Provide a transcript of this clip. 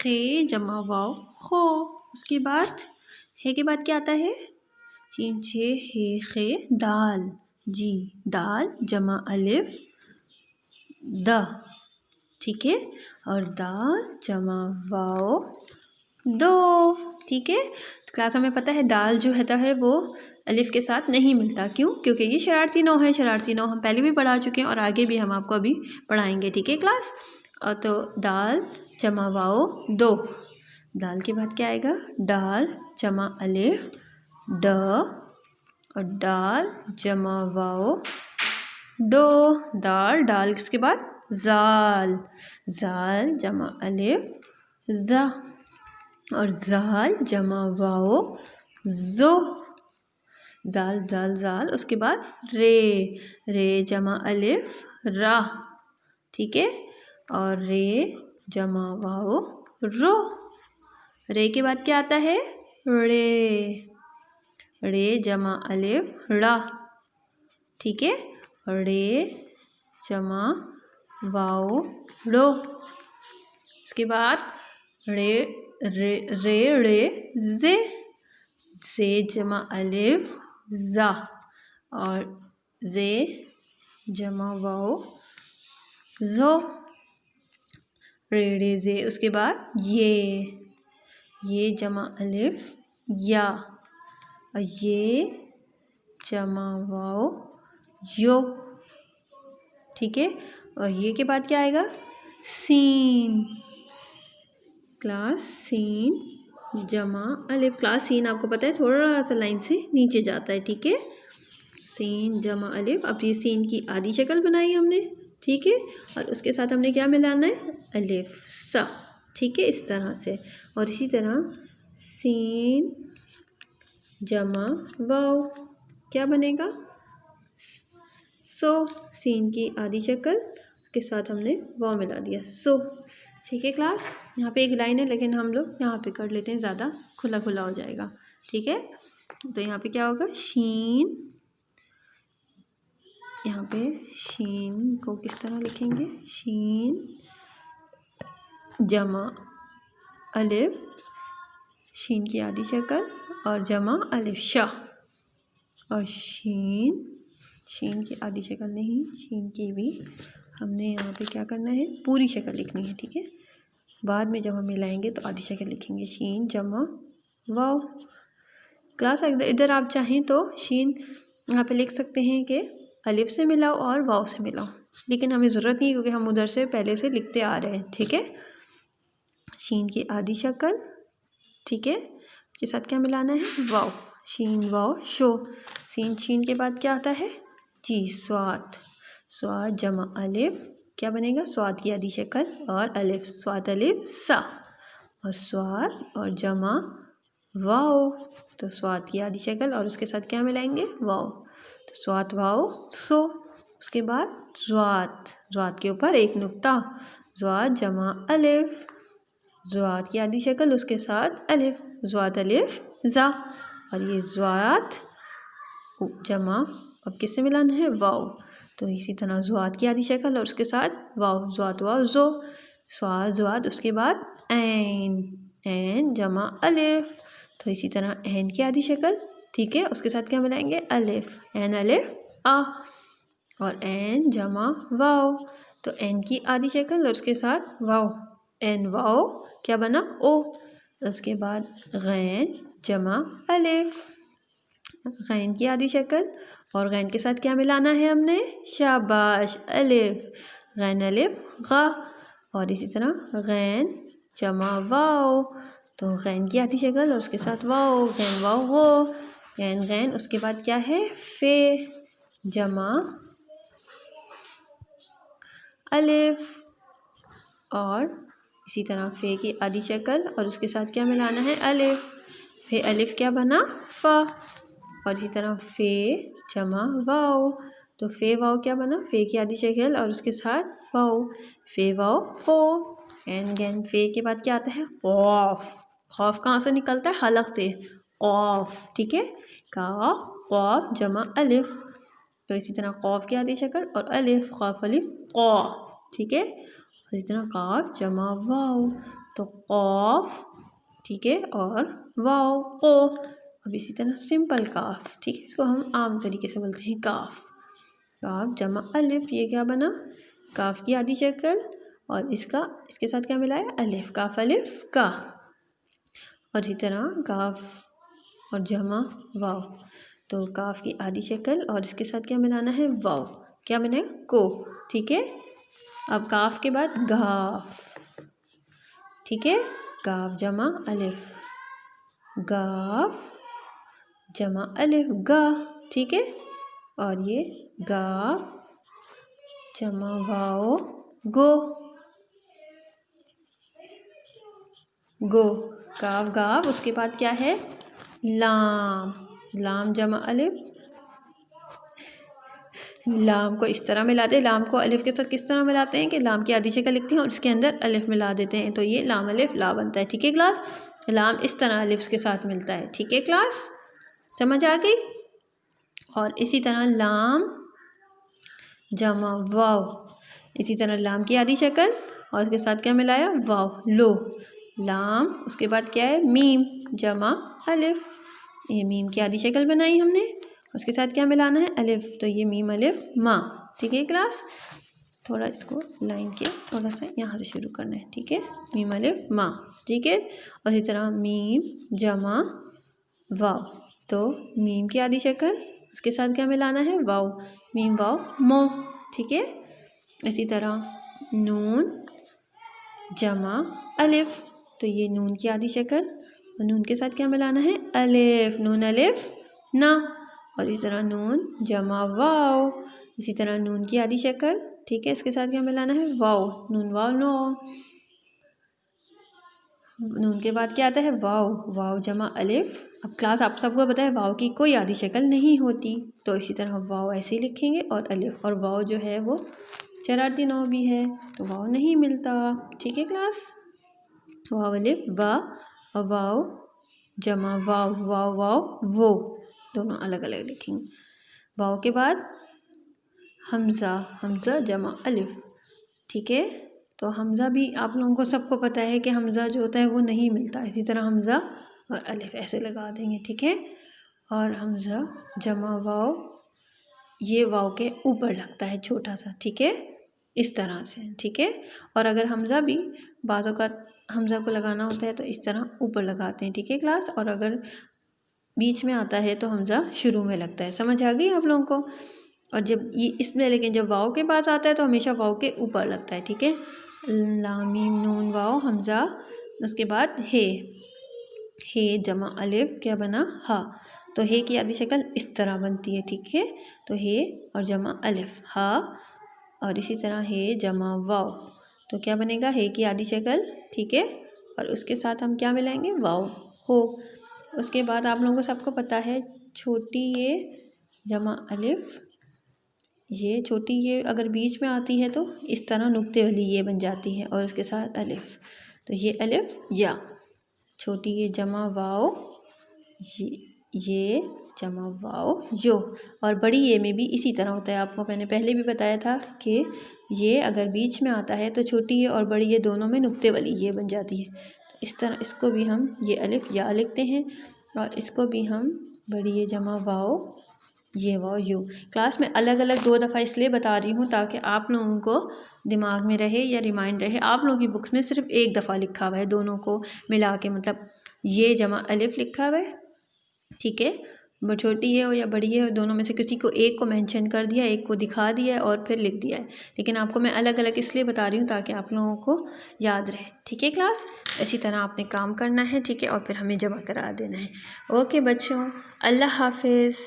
खे जमा वाव खो। उसके बाद हे के बाद क्या आता है? जीम छे हे खे दाल जी दाल जमा अलिफ द। ठीक है, और दाल जमा वाव दो। ठीक है, तो क्लास हमें पता है दाल जो होता है वो अलिफ के साथ नहीं मिलता। क्यों? क्योंकि ये शरारती नौ है। शरारती नौ हम पहले भी पढ़ा चुके हैं और आगे भी हम आपको अभी पढ़ाएंगे। ठीक है क्लास, तो दाल जमा वाव दो। दाल के बाद क्या आएगा? दाल जमा अलिफ ड और दाल जमा वाव दो। दाल डाल उसके बाद जाल जाल जमा अलिफ जा और जाल जमा वाव जो जाल जाल जाल। उसके बाद रे रे जमा अलिफ रा। ठीक है, और रे जमा वाव रो। रे के बाद क्या आता है? रे रे जमा अलिफ रा। ठीक है, रे जमा वाव रो। उसके बाद रे रे रे रे जे जमा अलिफ जा और जे जमा वाव जो रे जे। उसके बाद ये जमा अलिफ या और ये जमा वाव यो। ठीक है, और ये के बाद क्या आएगा? सीन क्लास सीन जमा अलिफ। क्लास सीन आपको पता है थोड़ा सा लाइन से नीचे जाता है। ठीक है, सीन जमा अलिफ। अब ये सीन की आधी शक्ल बनाई हमने। ठीक है, और उसके साथ हमने क्या मिलाना है? अलिफ सा। ठीक है, इस तरह से। और इसी तरह सीन जमा वाव क्या बनेगा? सो। सीन की आधी शक्ल उसके साथ हमने वाव मिला दिया सो। ठीक है क्लास, यहाँ पे एक लाइन है लेकिन हम लोग यहाँ पे कर लेते हैं, ज़्यादा खुला खुला हो जाएगा। ठीक है, तो यहाँ पे क्या होगा? शीन। यहाँ पे शीन को किस तरह लिखेंगे? शीन जमा अलिफ शीन की आधी शक्ल और जमा अलिफ शाह और शीन शीन की आधी शक्ल नहीं, शीन की भी हमने यहाँ पे क्या करना है? पूरी शक्ल लिखनी है। ठीक है, बाद में जब हम मिलाएंगे तो आधी शक्ल लिखेंगे। शीन जमा वाव। क्लास इधर आप चाहें तो शीन यहाँ पे लिख सकते हैं कि अलिफ से मिलाओ और वाव से मिलाओ, लेकिन हमें ज़रूरत नहीं क्योंकि हम उधर से पहले से लिखते आ रहे हैं। ठीक है, शीन की आधी शक्ल। ठीक है, के साथ क्या मिलाना है? वाव। शीन वाव शो। सीन शीन के बाद क्या आता है? जी स्वाद। स्वाद जमा अलिफ क्या बनेगा? स्वाद की आधी शक्ल और अलिफ स्वाद अलिफ सा और स्वाद और जमा वाव। तो स्वाद की आधी शक्ल और उसके साथ क्या मिलाएंगे? वाव। तो स्वाद वाव सो। उसके बाद ज़्वाद। ज़्वाद के ऊपर एक नुक्ता। ज़्वाद जमा अलिफ ज़्वाद की आधी शक्ल उसके साथ अलिफ ज़्वाद अलिफ ज़ा और ये ज़्वाद जमा अब किससे मिलाना है? वाव। तो इसी तरह ज़्वाद की आधी शक्ल और उसके साथ वाव ज़्वाद वाव ज़ो स्वाद ज़्वाद। उसके बाद ऐन जमा अलिफ। तो इसी तरह ऐन की आधी शक्ल। ठीक है, उसके साथ क्या मिलाएंगे? अलिफ ऐन अलिफ आ और ऐन जमा वाव। तो ऐन की आधी शक्ल और उसके साथ वाव ऐन वाव क्या बना? ओ। उसके बाद गैन जमा अलिफ गैन की आधी शक्ल और गैन के साथ क्या मिलाना है हमने? शाबाश अलिफ गैन अलिफ गा और इसी तरह गैन जमा वाव। तो गैन की आधी शक्ल और उसके साथ वाव गैन वाव वो गैन गैन। उसके बाद क्या है? फे जमा अलिफ और इसी तरह फे की आधी शक्ल और उसके साथ क्या मिलाना है? अलिफ। फे अलिफ क्या बना? फ़ा और इसी तरह फे जमा वाव। तो फे वाव क्या बना? फे की आधी शक्ल और उसके साथ वाव फे वाव फो एन गैन। फे के बाद क्या आता है? कॉफ। कॉफ कहाँ से निकलता है? हलक से कॉफ। ठीक है, काफ कॉफ जमा अलिफ। तो इसी तरह कॉफ की आधी शक्ल और अलिफ कॉफ अलिफ कॉ। ठीक है, इसी तरह काफ जमा वाव। तो कॉफ, ठीक है, और वाव को। अब इसी तरह सिंपल काफ, ठीक है, इसको हम आम तरीके से बोलते हैं काफ। काफ जमा अलिफ, ये क्या बना, काफ की आधी शक्ल, और इसके साथ क्या मिला है, अलिफ, काफ अलिफ का। और इसी तरह काफ और जमा वाव, तो काफ की आधी शक्ल और इसके साथ क्या मिलाना है, वाव, क्या बनेगा, को, ठीक है। अब काफ के बाद गाफ, ठीक है, गाफ जमा अलिफ, गाफ जमा अलिफ गा, ठीक है। और ये गाफ जमा वाओ गो, गो, गाफ गाफ। उसके बाद क्या है, लाम, लाम जमा अलिफ, लाम को इस तरह मिलाते हैं, लाम को अलिफ के साथ किस तरह मिलाते हैं कि लाम की आधी शक्ल लिखते हैं और इसके अंदर अलिफ मिला देते हैं, तो ये लाम अलिफ ला बनता है, ठीक है क्लास। लाम इस तरह अलिफ के साथ मिलता है, ठीक है क्लास, समझ आ गई। और इसी तरह लाम जमा वाव, इसी तरह लाम की आधी शक्ल और उसके साथ क्या मिलाया, वाव, लो, लाम। उसके बाद क्या है, मीम जमा अलिफ, ये मीम की आधी शक्ल बनाई हमने, उसके साथ क्या मिलाना है, अलिफ, तो ये मीम अलिफ माँ, ठीक है क्लास। थोड़ा इसको लाइन के थोड़ा सा यहाँ से शुरू करना है, ठीक है, मीम अलिफ माँ, ठीक है। और इसी तरह मीम जमा वाव, तो मीम की आधी शक्ल, उसके साथ क्या मिलाना है, वाव, मीम वाव मो, ठीक है। इसी तरह नून जमा अलिफ, तो ये नून की आधी शक्ल और नून के साथ क्या मिलाना है, अलिफ, नून अलिफ ना। और इसी तरह नून जमा वाव, इसी तरह नून की आधी शक्ल, ठीक है, इसके साथ क्या मिलाना है, वाव, नून वाव नो। नून के बाद क्या आता है, वाव, वाव जमा अलिफ। अब क्लास आप सबको पता है वाव की कोई आधी शक्ल नहीं होती, तो इसी तरह वाव ऐसे ही लिखेंगे और अलिफ, और वाव जो है वो शरारती नौ भी है, तो वाव नहीं मिलता, ठीक है क्लास। वाव अलिफ वा, और वाव जमा वाव, वाव वाव वो, दोनों अलग अलग लिखेंगे। वाव के बाद हमज़ा, हमज़ा जमा अलिफ, ठीक है, तो हमज़ा भी आप लोगों को सबको पता है कि हमज़ा जो होता है वो नहीं मिलता, इसी तरह हमज़ा और अलिफ ऐसे लगा देंगे, ठीक है। और हमज़ा जमा वाव, ये वाव के ऊपर लगता है छोटा सा, ठीक है, इस तरह से, ठीक है। और अगर हमज़ा भी बाज़ों का हमज़ा को लगाना होता है तो इस तरह ऊपर लगाते हैं, ठीक है क्लास। और अगर बीच में आता है तो हमज़ा शुरू में लगता है, समझ आ गई आप लोगों को। और जब ये इसमें, लेकिन जब वाव के पास आता है तो हमेशा वाव के ऊपर लगता है, ठीक है। लाम मीम नून वाव हमज़ा, उसके बाद हे जमा अलिफ, क्या बना, हा, तो हे की आधी शक्ल इस तरह बनती है, ठीक है, तो हे और जमा अलिफ हा। और इसी तरह हे जमा वाव, तो क्या बनेगा, हे की आधी शक्ल, ठीक है, और उसके साथ हम क्या मिलाएंगे, वाव हो। उसके बाद आप लोगों को सबको पता है छोटी ये जमा अलिफ, ये छोटी ये अगर बीच में आती है तो इस तरह नुक्ते वाली ये बन जाती है और उसके साथ अलिफ, तो ये अलिफ या, छोटी ये जमा वाव, ये जमा वाव यो। और बड़ी ये में भी इसी तरह होता है, आपको मैंने पहले भी बताया था कि ये अगर बीच में आता है तो छोटी ये और बड़ी ये दोनों में नुक्ते वाली ये बन जाती है, तो इस तरह इसको भी हम ये अलिफ या लिखते हैं और इसको भी हम बड़ी ये जमा वाव, ये वाव यू। क्लास में अलग अलग 2 दफ़ा इसलिए बता रही हूँ ताकि आप लोगों को दिमाग में रहे या रिमाइंड रहे। आप लोगों की बुक्स में सिर्फ 1 दफ़ा लिखा हुआ है दोनों को मिला के, मतलब ये जमा अलिफ लिखा हुआ है, ठीक है, छोटी है हो या बड़ी है, दोनों में से किसी को एक को मेंशन कर दिया, एक को दिखा दिया है और फिर लिख दिया है, लेकिन आपको मैं अलग अलग इसलिए बता रही हूँ ताकि आप लोगों को याद रहे, ठीक है क्लास। इसी तरह आपने काम करना है, ठीक है, और फिर हमें जमा करा देना है। ओके बच्चों, अल्लाह हाफिज़।